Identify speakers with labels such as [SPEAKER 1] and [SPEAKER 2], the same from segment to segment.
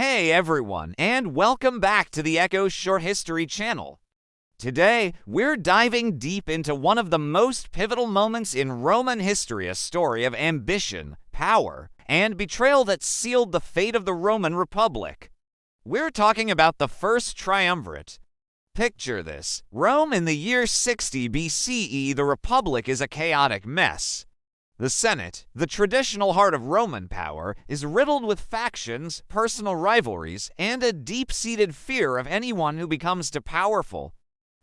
[SPEAKER 1] Hey everyone, and welcome back to the Echo Short History channel. Today, we're diving deep into one of the most pivotal moments in Roman history, a story of ambition, power, and betrayal that sealed the fate of the Roman Republic. We're talking about the First Triumvirate. Picture this: Rome in the year 60 BCE, the Republic is a chaotic mess. The Senate, the traditional heart of Roman power, is riddled with factions, personal rivalries, and a deep-seated fear of anyone who becomes too powerful.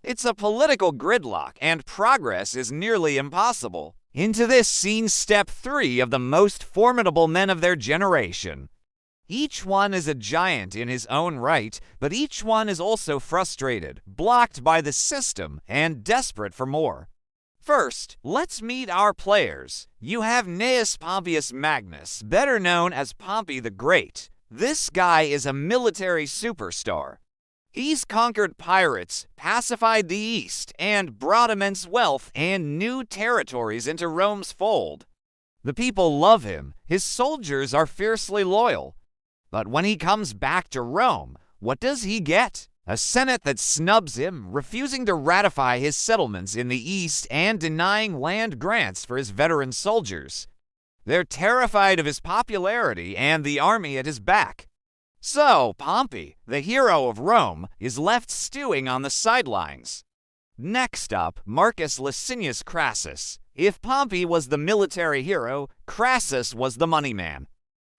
[SPEAKER 1] It's a political gridlock, and progress is nearly impossible. Into this scene step 3 of the most formidable men of their generation. Each one is a giant in his own right, but each one is also frustrated, blocked by the system, and desperate for more. First, let's meet our players. You have Gnaeus Pompeius Magnus, better known as Pompey the Great. This guy is a military superstar. He's conquered pirates, pacified the East, and brought immense wealth and new territories into Rome's fold. The people love him. His soldiers are fiercely loyal. But when he comes back to Rome, what does he get? A Senate that snubs him, refusing to ratify his settlements in the East and denying land grants for his veteran soldiers. They're terrified of his popularity and the army at his back. So, Pompey, the hero of Rome, is left stewing on the sidelines. Next up, Marcus Licinius Crassus. If Pompey was the military hero, Crassus was the money man.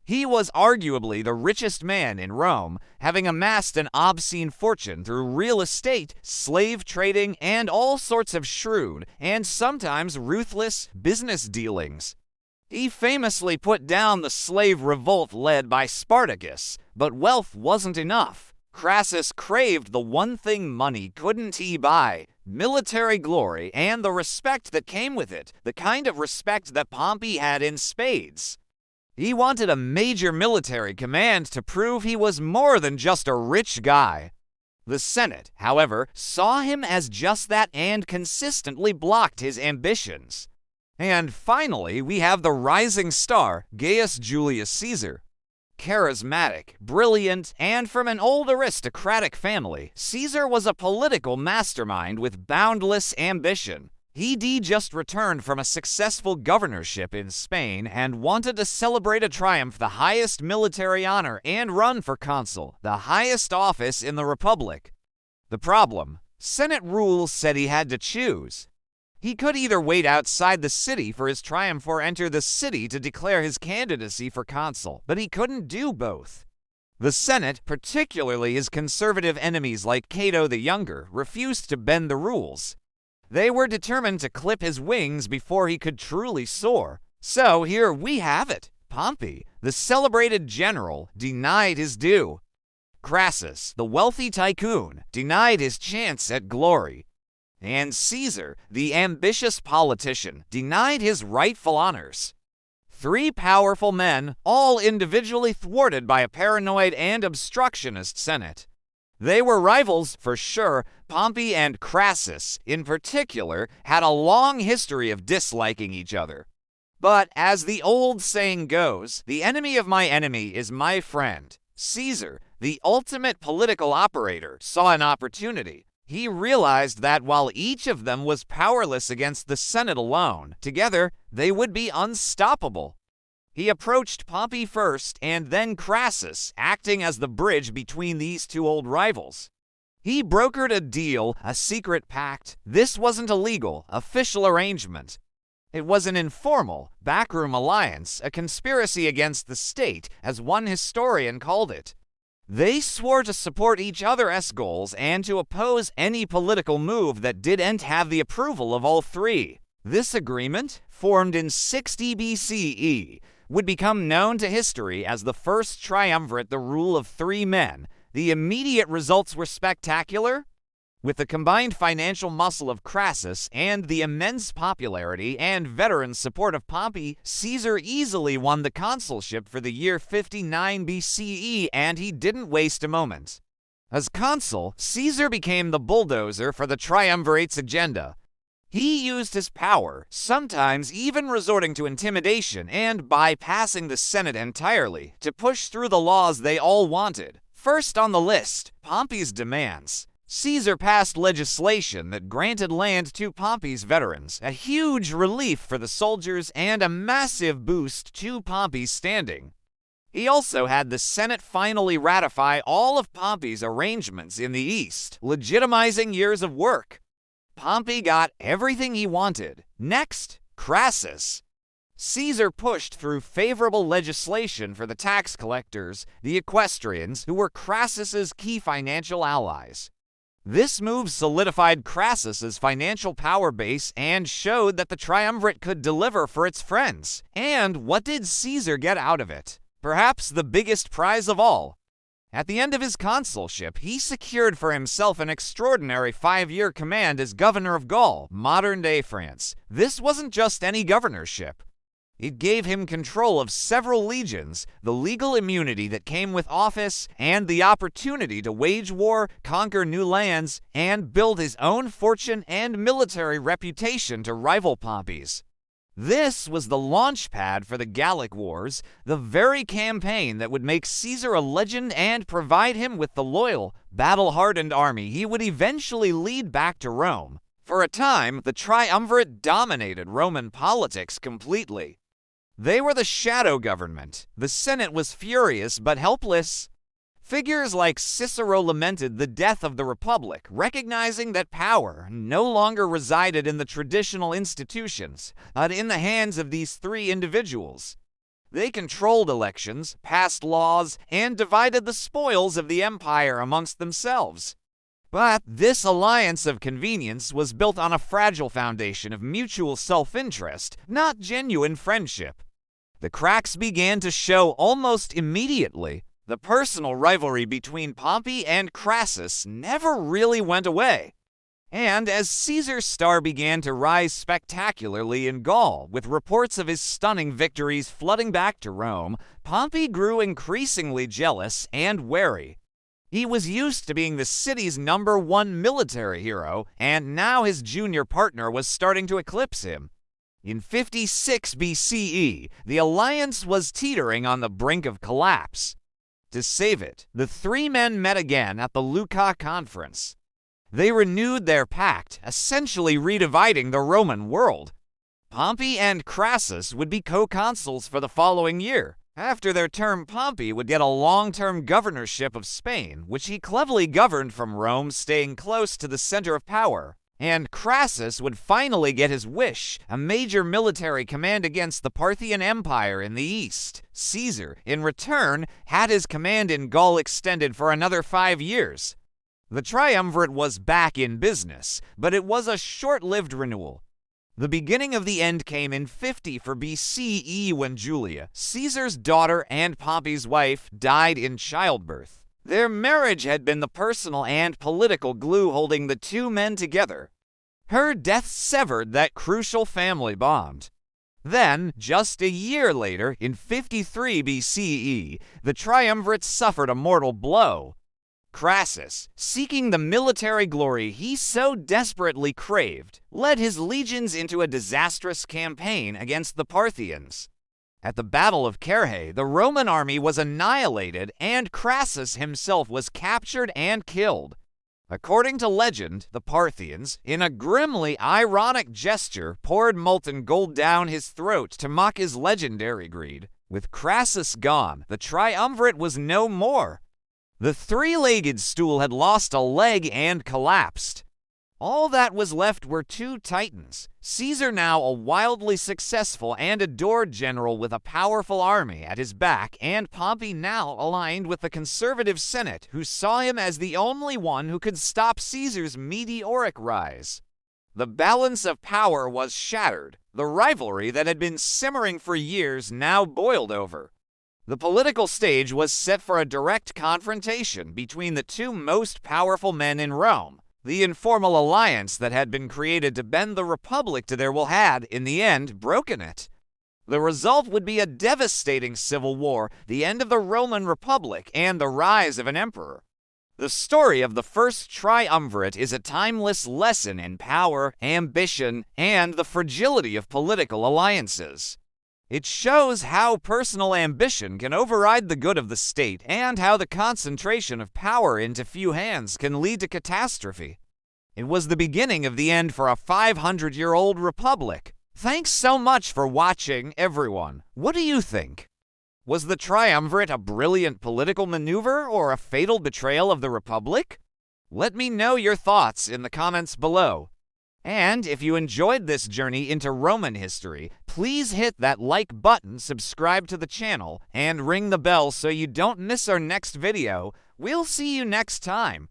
[SPEAKER 1] He was arguably the richest man in Rome, having amassed an obscene fortune through real estate, slave trading, and all sorts of shrewd, and sometimes ruthless, business dealings. He famously put down the slave revolt led by Spartacus, but wealth wasn't enough. Crassus craved the one thing money couldn't buy: military glory and the respect that came with it, the kind of respect that Pompey had in spades. He wanted a major military command to prove he was more than just a rich guy. The Senate, however, saw him as just that and consistently blocked his ambitions. And finally, we have the rising star, Gaius Julius Caesar. Charismatic, brilliant, and from an old aristocratic family, Caesar was a political mastermind with boundless ambition. He just returned from a successful governorship in Spain and wanted to celebrate a triumph, the highest military honor, and run for consul, the highest office in the Republic. The problem: Senate rules said he had to choose. He could either wait outside the city for his triumph or enter the city to declare his candidacy for consul, but he couldn't do both. The Senate, particularly his conservative enemies like Cato the Younger, refused to bend the rules. They were determined to clip his wings before he could truly soar. So here we have it. Pompey, the celebrated general, denied his due. Crassus, the wealthy tycoon, denied his chance at glory. And Caesar, the ambitious politician, denied his rightful honors. 3 powerful men, all individually thwarted by a paranoid and obstructionist Senate. They were rivals, for sure. Pompey and Crassus, in particular, had a long history of disliking each other. But as the old saying goes, the enemy of my enemy is my friend. Caesar, the ultimate political operator, saw an opportunity. He realized that while each of them was powerless against the Senate alone, together they would be unstoppable. He approached Pompey first and then Crassus, acting as the bridge between these two old rivals. He brokered a deal, a secret pact. This wasn't a legal, official arrangement. It was an informal, backroom alliance, a conspiracy against the state, as one historian called it. They swore to support each other's goals and to oppose any political move that didn't have the approval of all 3. This agreement, formed in 60 BCE, would become known to history as the First Triumvirate, the rule of 3 men. The immediate results were spectacular. With the combined financial muscle of Crassus and the immense popularity and veteran support of Pompey, Caesar easily won the consulship for the year 59 BCE, and he didn't waste a moment. As consul, Caesar became the bulldozer for the triumvirate's agenda. He used his power, sometimes even resorting to intimidation and bypassing the Senate entirely, to push through the laws they all wanted. First on the list, Pompey's demands. Caesar passed legislation that granted land to Pompey's veterans, a huge relief for the soldiers and a massive boost to Pompey's standing. He also had the Senate finally ratify all of Pompey's arrangements in the East, legitimizing years of work. Pompey got everything he wanted. Next, Crassus. Caesar pushed through favorable legislation for the tax collectors, the equestrians, who were Crassus's key financial allies. This move solidified Crassus's financial power base and showed that the triumvirate could deliver for its friends. And what did Caesar get out of it? Perhaps the biggest prize of all. At the end of his consulship, he secured for himself an extraordinary 5-year command as governor of Gaul, modern-day France. This wasn't just any governorship. It gave him control of several legions, the legal immunity that came with office, and the opportunity to wage war, conquer new lands, and build his own fortune and military reputation to rival Pompey's. This was the launch pad for the Gallic Wars, the very campaign that would make Caesar a legend and provide him with the loyal, battle-hardened army he would eventually lead back to Rome. For a time, the triumvirate dominated Roman politics completely. They were the shadow government. The Senate was furious but helpless. Figures like Cicero lamented the death of the Republic, recognizing that power no longer resided in the traditional institutions, but in the hands of these 3 individuals. They controlled elections, passed laws, and divided the spoils of the empire amongst themselves. But this alliance of convenience was built on a fragile foundation of mutual self-interest, not genuine friendship. The cracks began to show almost immediately. The personal rivalry between Pompey and Crassus never really went away. And as Caesar's star began to rise spectacularly in Gaul, with reports of his stunning victories flooding back to Rome, Pompey grew increasingly jealous and wary. He was used to being the city's #1 military hero, and now his junior partner was starting to eclipse him. In 56 BCE, the alliance was teetering on the brink of collapse. To save it, the 3 men met again at the Lucca Conference. They renewed their pact, essentially redividing the Roman world. Pompey and Crassus would be co-consuls for the following year. After their term, Pompey would get a long-term governorship of Spain, which he cleverly governed from Rome, staying close to the center of power. And Crassus would finally get his wish, a major military command against the Parthian Empire in the east. Caesar, in return, had his command in Gaul extended for another 5 years. The triumvirate was back in business, but it was a short-lived renewal. The beginning of the end came in 50 for BCE when Julia, Caesar's daughter and Pompey's wife, died in childbirth. Their marriage had been the personal and political glue holding the 2 men together. Her death severed that crucial family bond. Then, just a year later, in 53 BCE, the triumvirate suffered a mortal blow. Crassus, seeking the military glory he so desperately craved, led his legions into a disastrous campaign against the Parthians. At the Battle of Carrhae, the Roman army was annihilated and Crassus himself was captured and killed. According to legend, the Parthians, in a grimly ironic gesture, poured molten gold down his throat to mock his legendary greed. With Crassus gone, the triumvirate was no more. The 3-legged stool had lost a leg and collapsed. All that was left were 2 titans, Caesar now a wildly successful and adored general with a powerful army at his back, and Pompey now aligned with the conservative Senate, who saw him as the only one who could stop Caesar's meteoric rise. The balance of power was shattered. The rivalry that had been simmering for years now boiled over. The political stage was set for a direct confrontation between the 2 most powerful men in Rome. The informal alliance that had been created to bend the Republic to their will had, in the end, broken it. The result would be a devastating civil war, the end of the Roman Republic, and the rise of an emperor. The story of the First Triumvirate is a timeless lesson in power, ambition, and the fragility of political alliances. It shows how personal ambition can override the good of the state and how the concentration of power into few hands can lead to catastrophe. It was the beginning of the end for a 500-year-old republic. Thanks so much for watching, everyone. What do you think? Was the triumvirate a brilliant political maneuver or a fatal betrayal of the republic? Let me know your thoughts in the comments below. And if you enjoyed this journey into Roman history, please hit that like button, subscribe to the channel, and ring the bell so you don't miss our next video. We'll see you next time.